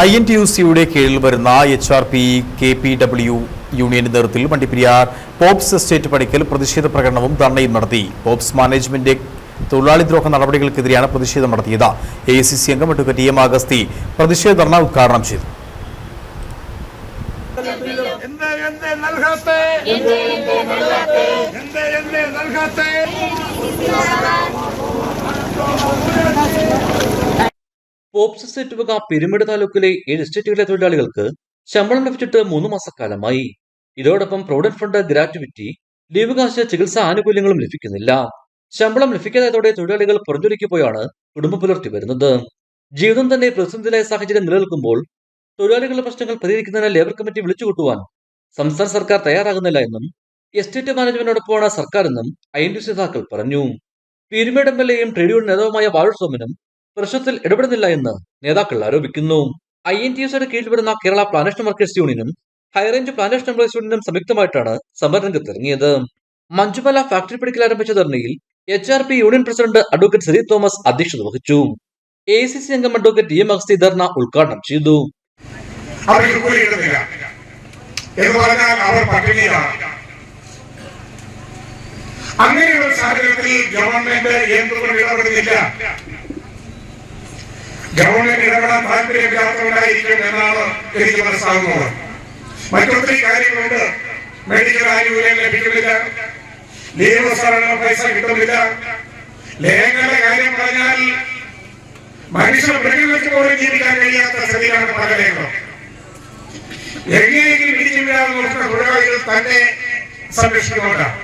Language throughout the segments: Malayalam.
INTUC-യുടെ കീഴിൽ വരുന്ന HRP KPW യൂണിയന്റെ നേതൃത്വത്തിൽ വണ്ടിപ്പെരിയാർ പോപ്സ് എസ്റ്റേറ്റ് പടിക്കൽ പ്രതിഷേധ പ്രകടനവും ധർണയും നടത്തി. പോപ്സ് മാനേജ്മെന്റ് തൊഴിലാളിദ്രോഹ നടപടികൾക്കെതിരെയാണ് പ്രതിഷേധം നടത്തിയത്. AICC അംഗം അഡ്വക്കേറ്റ് TM അഗസ്തി പ്രതിഷേധ ധർണ ഉദ്ഘാടനം ചെയ്തു. പോപ്സ് എസ്റ്റേറ്റ് വക പിരമിഡ് താലൂക്കിലെ 7 എസ്റ്റേറ്റുകളിലെ തൊഴിലാളികൾക്ക് ശമ്പളം ലഭിച്ചിട്ട് 3 മാസക്കാലമായി. ഇതോടൊപ്പം പ്രൊവിഡന്റ് ഫണ്ട്, ഗ്രാറ്റുവിറ്റി, ലീവ് കാശ്, ചികിത്സാ ആനുകൂല്യങ്ങളും ലഭിക്കുന്നില്ല. ശമ്പളം ലഭിക്കാതായതോടെ തൊഴിലാളികൾ പുറംജോലിക്ക് പോയാണ് കുടുംബം പുലർത്തി വരുന്നത്. ജീവിതം തന്നെ പ്രതിസന്ധിയിലായ സാഹചര്യം നിലനിൽക്കുമ്പോൾ തൊഴിലാളികളുടെ പ്രശ്നങ്ങൾ പരിഹരിക്കുന്നതിന് ലേബർ കമ്മിറ്റി വിളിച്ചുകൂട്ടുവാൻ സംസ്ഥാന സർക്കാർ തയ്യാറാകുന്നില്ല എന്നും എസ്റ്റേറ്റ് മാനേജ്മെന്റിനോടൊപ്പമാണ് സർക്കാർ എന്നും INTUC നേതാക്കൾ പറഞ്ഞു. പിരമിഡ് MLA-യും ട്രേഡ് യൂണിയൻ നേതാവുമായ വാഴൂർ സോമനും പ്രശ്നത്തിൽ ഇടപെടുന്നില്ല എന്ന് നേതാക്കൾ ആരോപിക്കുന്നു. INTUC-യുടെ കീഴിൽ വരുന്ന കേരള പ്ലാന്റേഷൻ വർക്കേഴ്സ് യൂണിയനും ഹൈറേഞ്ച് പ്ലാന്റേഷൻ എംപ്ലോയീസ് യൂണിയനും സംയുക്തമായിട്ടാണ് സമരരംഗത്തിറങ്ങിയത്. മഞ്ജുമല ഫാക്ടറി പടിക്കൽ ആരംഭിച്ച ധർണയിൽ HRP union president advocate Siri Thomas അധ്യക്ഷത വഹിച്ചു. AICC അംഗം അഡ്വക്കേറ്റ് TM അഗസ്തി ധർണ ഉദ്ഘാടനം ചെയ്തു. അങ്ങനെയുള്ള സാഹചര്യത്തിൽ ഗവൺമെന്റ് എന്തുകൊണ്ട് ഇടപെടുന്നില്ല? ഗവൺമെന്റ് ഇടപെടാൻ താല്പര്യമില്ലാത്തവരായിരിക്കും എന്നാണ് എനിക്ക് മനസ്സിലാകുന്നത്. മറ്റൊത്തിരി കാര്യങ്ങളുണ്ട്. മെഡിക്കൽ ആനുകൂല്യം ലഭിക്കുന്നില്ല, ലീവ് പൈസ കിട്ടുന്നില്ല. ലേഖകളുടെ കാര്യം പറഞ്ഞാൽ മനുഷ്യ മൃഗങ്ങൾക്ക് പോലും ജീവിക്കാൻ കഴിയാത്ത സ്ഥിതിയാണ് പല ലേഖനം. എങ്ങനെയെങ്കിലും ഇടിച്ചില്ലാതെ നോക്കുന്ന തൊഴിലാളികൾ തന്നെ സംരക്ഷിക്കുന്നുണ്ടാണ്.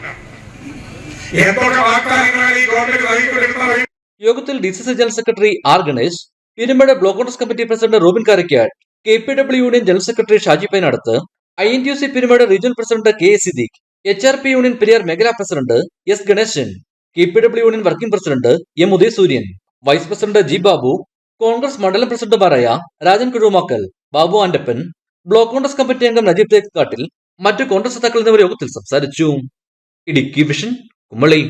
എന്തൊക്കെ വാഗ്ദാനങ്ങളാണ് ഈ ഗവൺമെന്റ് നൽകിക്കൊണ്ടിരുന്നത്? യോഗത്തിൽ DCC general secretary R Ganesh, പിരമിഡ് block Congress committee president Robin Karakkad, KPW union general secretary Shaji Painadath, INTUC പിരമിഡ് regional president KA Siddique, HRP union Periyar മേഖലാ president S Ganesan, KPW union working president M Udayasooryan, vice president G Babu, Congress മണ്ഡലം പ്രസിഡന്റുമാരായ Rajan Kuzhumakkal, Babu Andappan, block Congress committee അംഗം നജീബ് തേക്കാട്ടിൽ, മറ്റു കോൺഗ്രസ് നേതാക്കൾ എന്നിവർ യോഗത്തിൽ സംസാരിച്ചു. ഇടുക്കി വിഷൻ, കുമളി.